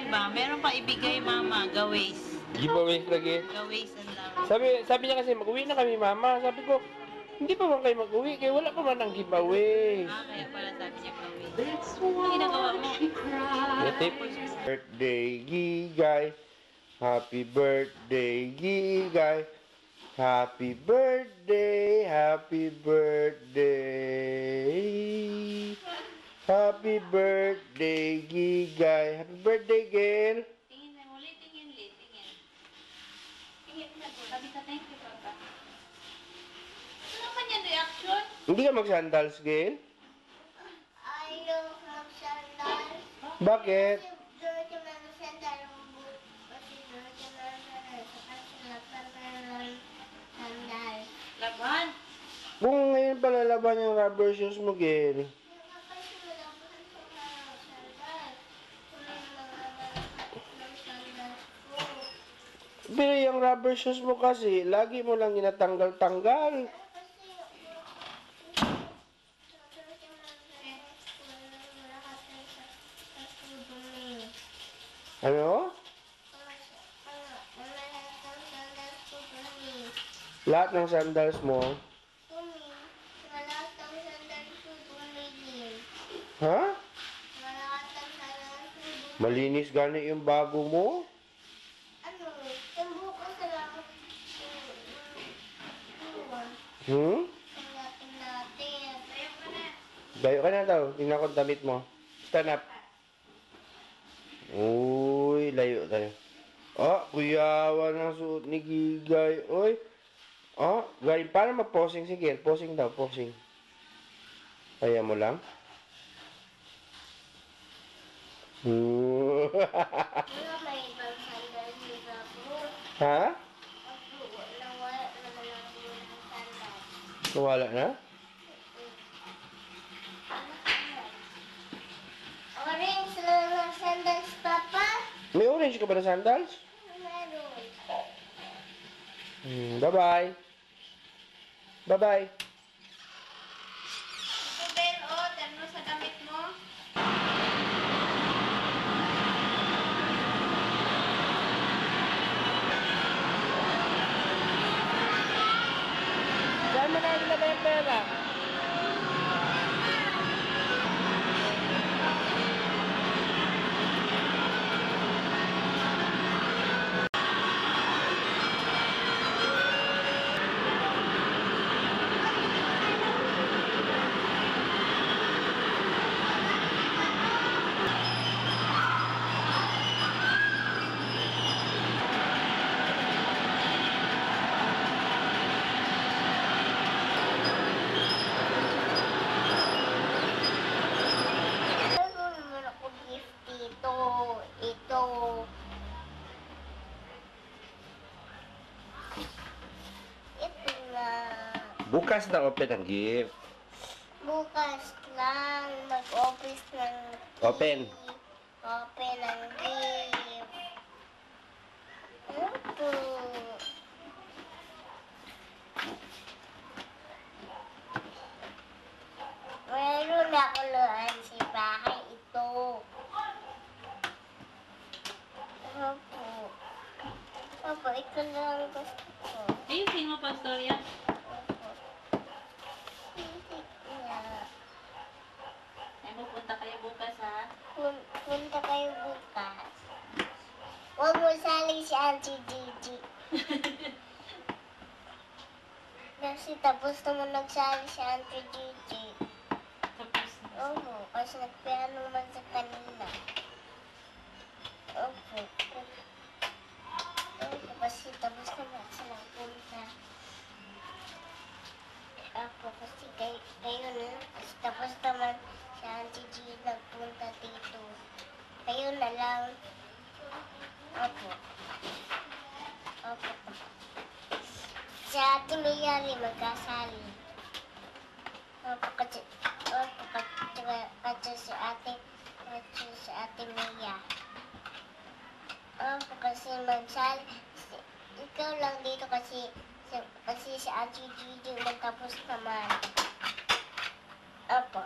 Diba? Meron pa ibigay mama, gaways. Giveaways lagi. Gaways ang lang. Sabi niya kasi, mag-uwi na kami, mama. Sabi ko, hindi pa man kayo mag-uwi, kaya wala pa man ang giveaway. Kaya pala sabi niya gaways. Ano ginagawa mo? Tip. Birthday, Gigay. Happy birthday, Gigay. Happy birthday, happy birthday. Happy birthday, Gigay. Happy birthday, girl. Tingin na ulit, tingin. Tingin na po. Sabi ka, thank you, Papa. Ano naman yan reaction? Hindi ka mag-sandals, girl? Ayaw mag-sandal. Bakit? Kasi doon ka mag-sandal. Kasi doon ka mag-sandal. Kasi lapan ng sandal. Laban. Kung ngayon pala laban yung rubber shoes mo, girl. Kasi malaban sa mga sandal. Kung ng sandal ko. Pero yung rubber shoes mo kasi, lagi mo lang ginatanggal-tanggal. Kasi wala ka sa dumi. Ano? Wala ka sa sandal ko dumi. Lahat ng sandals mo. Dumi. Wala ka sa sandal ko dumi din. Ha? Wala ka sa sandal ko dumi. Malinis gani yung bago mo. Ano? Yung buko sa lang. Hmm? Natin natin. Ayaw ko na. Dayo ka na daw. Tingnan ko ang damit mo. Stand up. Uy, layo tayo. Ah, kuyawa ng suot ni Gigay. Uy. Ah, gay, paano mag-posing? Sige, posing daw, posing. Kaya mo lang? Wala may ibang sandal dito ako. Ha? Wala naman lang yung sandal. Nawala na? Orange lang ang sandals, Papa. May orange ka ba na sandals? Meron. Bye-bye. Bye-bye. Ito, Ben, oh, terno sa damit mo. Saan mo na ilagay yung pera? Meron naman ako gift dito. Ito. Ito na. Bukas na open ang gift. Bukas lang mag-office ng Open. Open ang gift. Ito. Meron ako luhan si bahay ito. Opo. Opo, ito lang gusto ko. Ayusin mo, Pastor, yan. Yeah. Ay, pupunta kayo bukas, ha? Punta kayo bukas. Huwag mo saling si Auntie Gigi. Kasi tapos naman nagsali si Auntie Gigi. Tapos, Oo, kasi nagpiano naman sa kanina. Opo. Opo, kasi tapos naman sila punta. Opo, kasi kayo na. Kasi tapos naman si Auntie G nagpunta dito. Kayo na lang. Opo. Opo. Si Ate Mayari magkasali. Opo, kasi si Ate Mia. Kasi magsali. Ikaw lang dito kasi si Ate Gigi magtapos naman. Opo.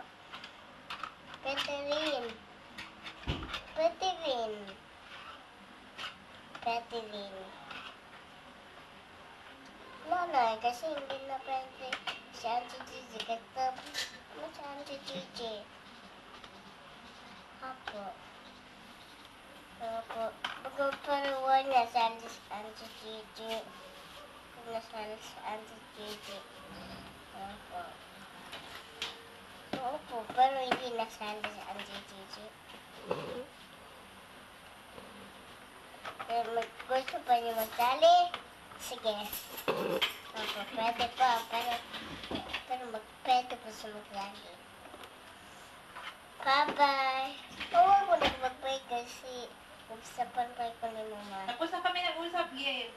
Pwede rin. Atelin. Nanay, kasi hindi na pwede si Auntie Gigi. Kasi si Auntie Gigi. Apo. Apo. Pagpaparuan niya si Auntie Gigi. Nasaan si Auntie Gigi. Apo. Opo, pero hindi nasali si Auntie Gigi. Gusto pa niyo magtali? Sige. Opo, pwede pa. Pero pwede pa siya magtali. Bye-bye. Oo, ako nag-bye kasi nagsapan kayo ko ni Mama. Tapos na kami nag-usap, Gail.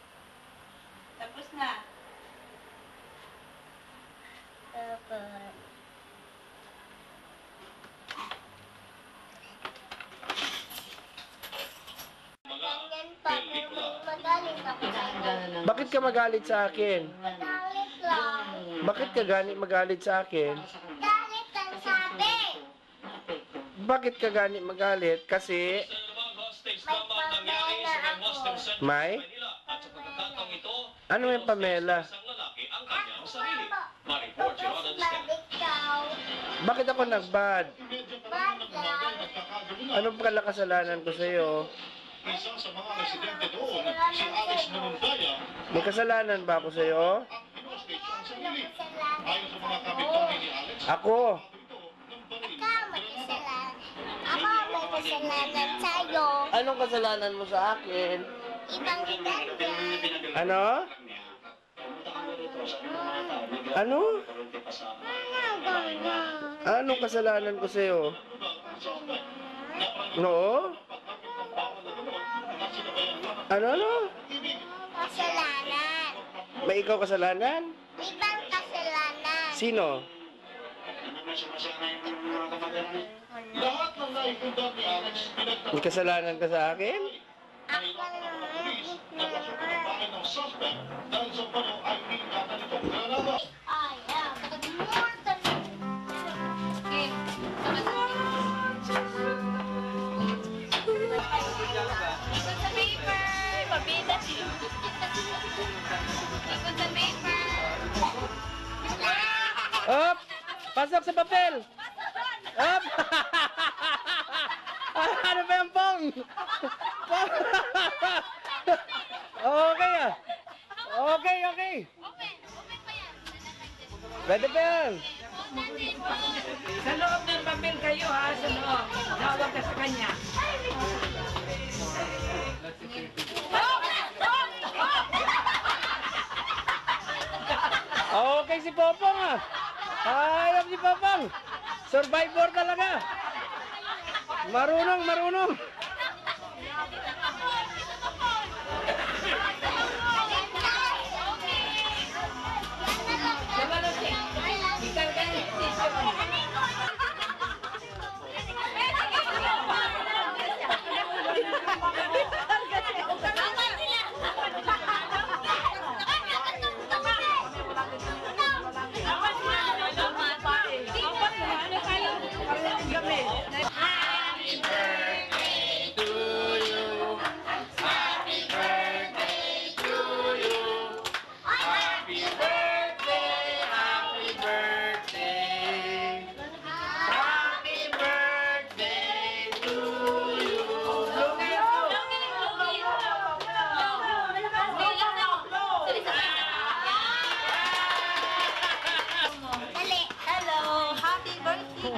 Tapos na. Bye-bye. Ganyan pa, pero magalit ako sa'yo. Bakit ka magalit sa akin? Magalit lang. Bakit ka magalit sa akin? Galit ang sabi. Bakit ka magalit? Kasi May pamela ako. may? Ano yung Pamela? Tapos bad ikaw. Bakit ako nagbad? Bad lang. Anong pala kasalanan ko sa'yo? Isa sa mga residente doon, si Alex Manundaya, May kasalanan ba ako sa'yo? hostage ang sarili. Kasalanan. Ayon sa mga kapitbahay ni Alex, Ako? ito ng baril. Ikaw may kasalanan. Ako may kasalanan sa'yo. Anong kasalanan mo sa akin? Ibang ganyan. Ano? Ano? Anong kasalanan ko sa'yo? No? Ano? Kasalanan. May ikaw kasalanan? Ibang kasalanan. Sino? Lahat ng naipundang ni Alex, May kasalanan ka sa akin? Ako naman. bahay ng suspect dahil sa pano ay piningatan itong granada. I am the mortal. Gail, ikot sa paper. Mabida siya. Ikot sa paper. Up! Pasok sa papel! Up! Ano ba yung pong? Okay ah. Okay. Open. Open pa yan. Pwede pa yan. Sa loob ng papel kayo ha, sa loob. Tawag ka sa kanya. Okay si Popong ah. Alam si Popong. Survivor talaga. Marunong. Ikaw ka yung decision. Dali. Hello. Happy birthday.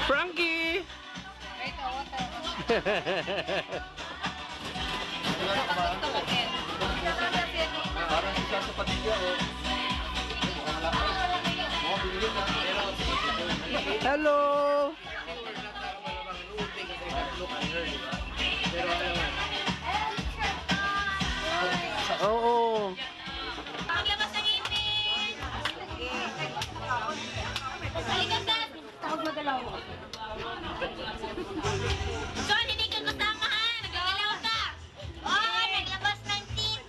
Frankie! Hello! Oo. Paglabas ng ngipin. Halika, Dad. Tawag magalaw. John, hindi ka kasama ha. Nagagalaw ka. Oo, naglabas ng teeth.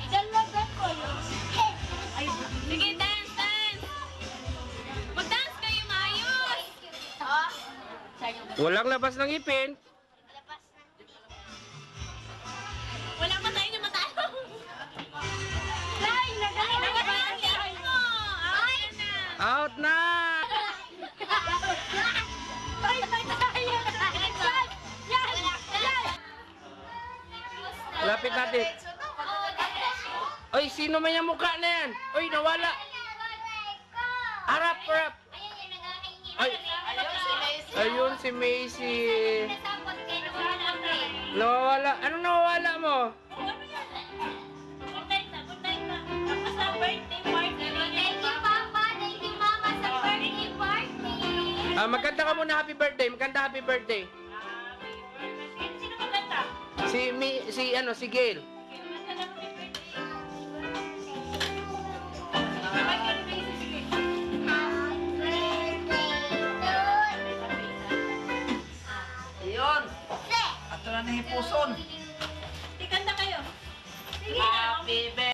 Dalaga ko yun. Sige, dance. Mag-dance kayo maayos. Walang labas ng ipin. Labas na. Wala pa tayo na matalo. Nay, nagaling mo. Ay, na. Out na! Ay, tayo. Yan. Lapit natin. Oy, sino man yung mukha na yan? Oy, nawala. Harap, harap. Ay, ayun si Macy. Nawawala. Anong nawawala mo? Good night na. Tapos na birthday party. Thank you, Papa. Thank you, Mama, sa birthday party. Magkanta ka muna happy birthday. Magkanta happy birthday. Sino maganda? Si Gail. Maganda ng happy birthday. Ayun. Ato na ni puson. Tikanta kayo. Sige. Happy birthday.